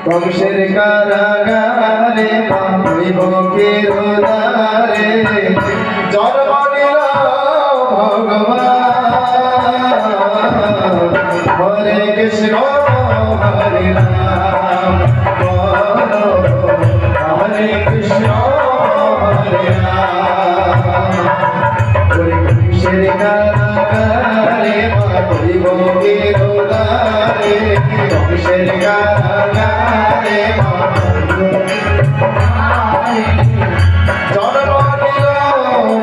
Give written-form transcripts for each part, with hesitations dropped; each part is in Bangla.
বংশের কারাগারে হইব কিরোদারে জন্ম নিল ভগবান হরে কৃষ্ণ হরে রাম হরে কৃষ্ণ হরে রাম হরে বংশের কারাগারে হইব কিরোদারে বংশের কারাগারে জন্ম নিল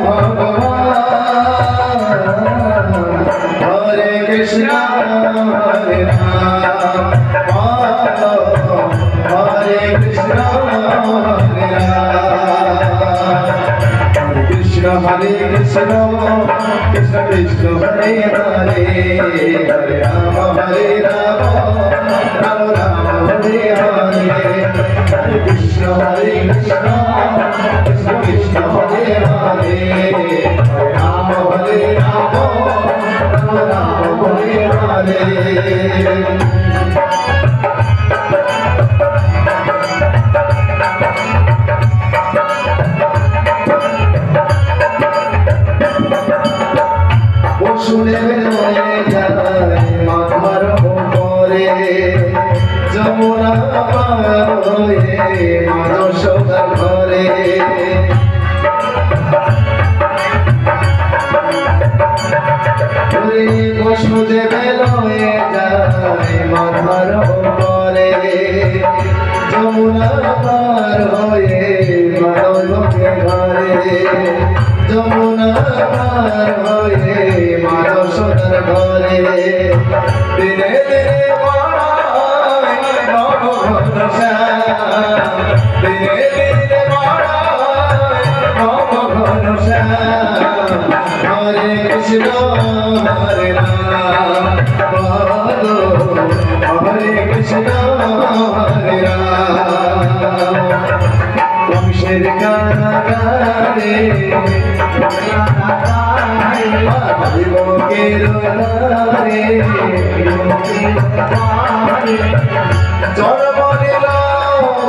ভগবান হরে কৃষ্ণ হরে রাম হরে কৃষ্ণ হরে রাম কৃষ্ণ হরে কৃষ্ণ কৃষ্ণ কৃষ্ণ হরে হরে হরে রাম রাম রাম হরে হরে হরে কৃষ্ণ হরে কৃষ্ণ কৃষ্ণ কৃষ্ণ হরে হরে হরে রাম রাম রাম হরে হরে শুনে বেরোয় যায় মাথার উপরে যমুনা পার হয়ে মানসতার ঘরে শুনে বেরোয় যায় মাথার উপরে যমুনা পার হয়ে মানসতার ঘরে যমুনা পার হয়ে মানসতার ঘরে দিনে দিনে বাড়ায় নবঘনশ্যাম দিনে দিনে বাড়ায় নবঘনশ্যাম হরে কৃষ্ণ হরে রাম হরে কৃষ্ণ হরে রাম বংশের কারাগারে হইব কিরোদারে জন্ম নিল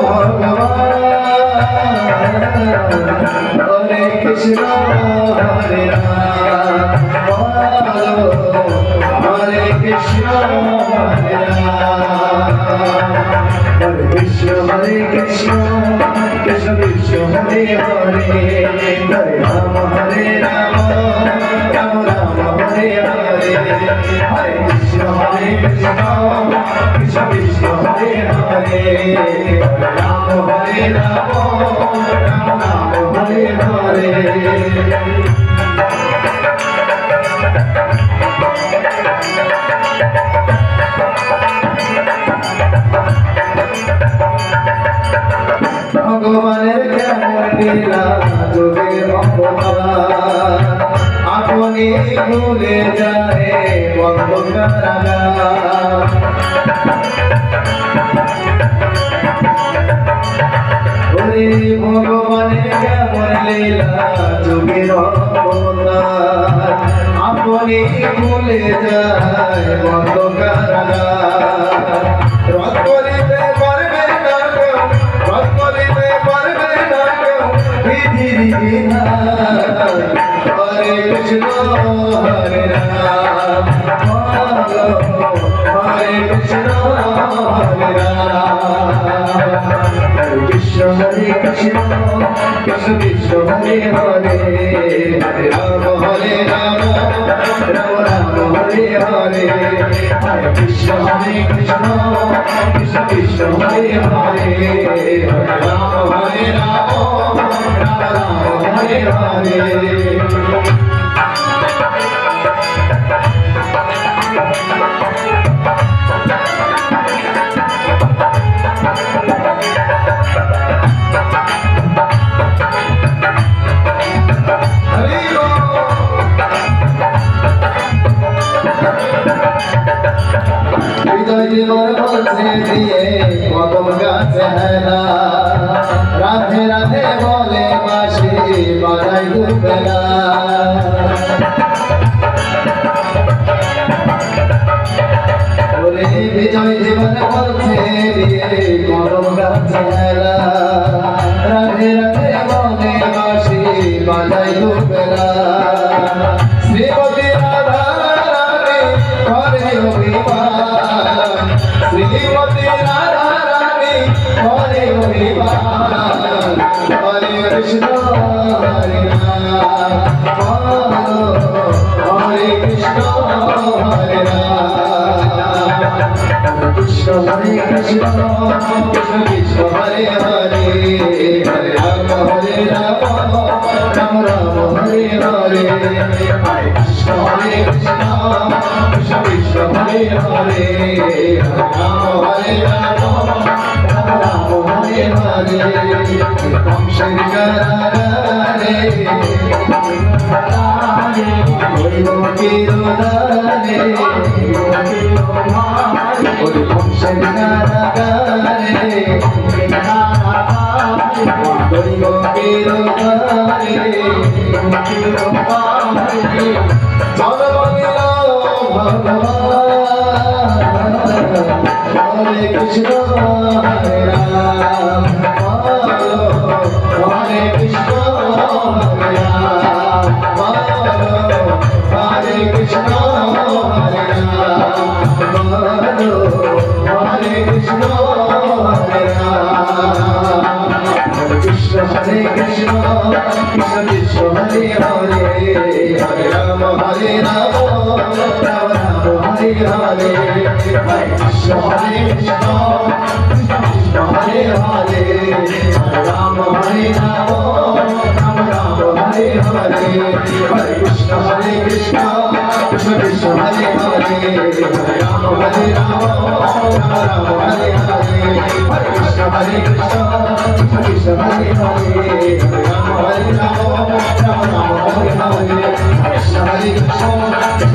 ভগবান হরে কৃষ্ণ হরে রাম হরে কৃষ্ণ হরে রাম হরে কৃষ্ণ কৃষ্ণ কৃষ্ণ কৃষ্ণ হরে হরে হরে রাম রাম রাম হরে হরে হরে কৃষ্ণ কৃষ্ণ কৃষ্ণ কৃষ্ণ হরে হরে হরে রাম রাম রাম হরে হরে ভগবানের কেমন লীলা যোগের অপমান আপনি ভুলে যায় বন্ধ কারাগার ভগবানের কেমন লীলা যোগের অপমান আপনি ভুলে যায় বন্ধ কারাগার রথ করিতে পারবে না কেউ রথ করিতে পারবে না কেউ বিধির বিধান হরে কৃষ্ণ হরে রাম হরে কৃষ্ণ হরে রাম হরে কৃষ্ণ কৃষ্ণ কৃষ্ণ হরে হরে হরে রাম রাম রাম হরে হরে হরে কৃষ্ণ কৃষ্ণ কৃষ্ণ কৃষ্ণ হরে হরে হরে রাম রাম রাম হরে হরে राधे राधे बोले बाशी बजाई दुबेला বিজয় জীবন করছে বিয়ে করো গাছে মেলা রাধে রাধে বলে বাঁশি বাজাই দুবেলা শ্রীমতী রাধা রানী করে অভিমান শ্রীমতী রাধা রানী করে অভিমান হরে কৃষ্ণ হরে রাম হরে কৃষ্ণ হরে রাম কৃষ্ণ হরে কৃষ্ণ কৃষ্ণ কৃষ্ণ হরে হরে হরে রাম রাম রাম হরে হরে হরে কৃষ্ণ হরে কৃষ্ণ কৃষ্ণ কৃষ্ণ হরে হরে হরে রাম রাম হরে হরে কংসের কারাগারে কংসের কারাগারে হরে কৃষ্ণ হরে রাম হরে কৃষ্ণ হরে রাম হরে কৃষ্ণ হরে রাম হরে কৃষ্ণ হরে রাম কৃষ্ণ হরে কৃষ্ণ কৃষ্ণ কৃষ্ণ হরে হরে হরে রাম হরে রাম রাম রাম হরে হরে হরে কৃষ্ণ হরে কৃষ্ণ কৃষ্ণ হরে হরে হরে রাম হরে রাম রাম রাম হরে হরে হরে কৃষ্ণ হরে কৃষ্ণ কৃষ্ণ কৃষ্ণ হরে হরে হরে রাম হরে রাম রাম রাম হরে হরে হরে কৃষ্ণ হরে কৃষ্ণ কৃষ্ণ কৃষ্ণ হরে হরে হরে রাম হরে রাম রাম রাম হরে হরে কৃষ্ণ হরে কৃষ্ণ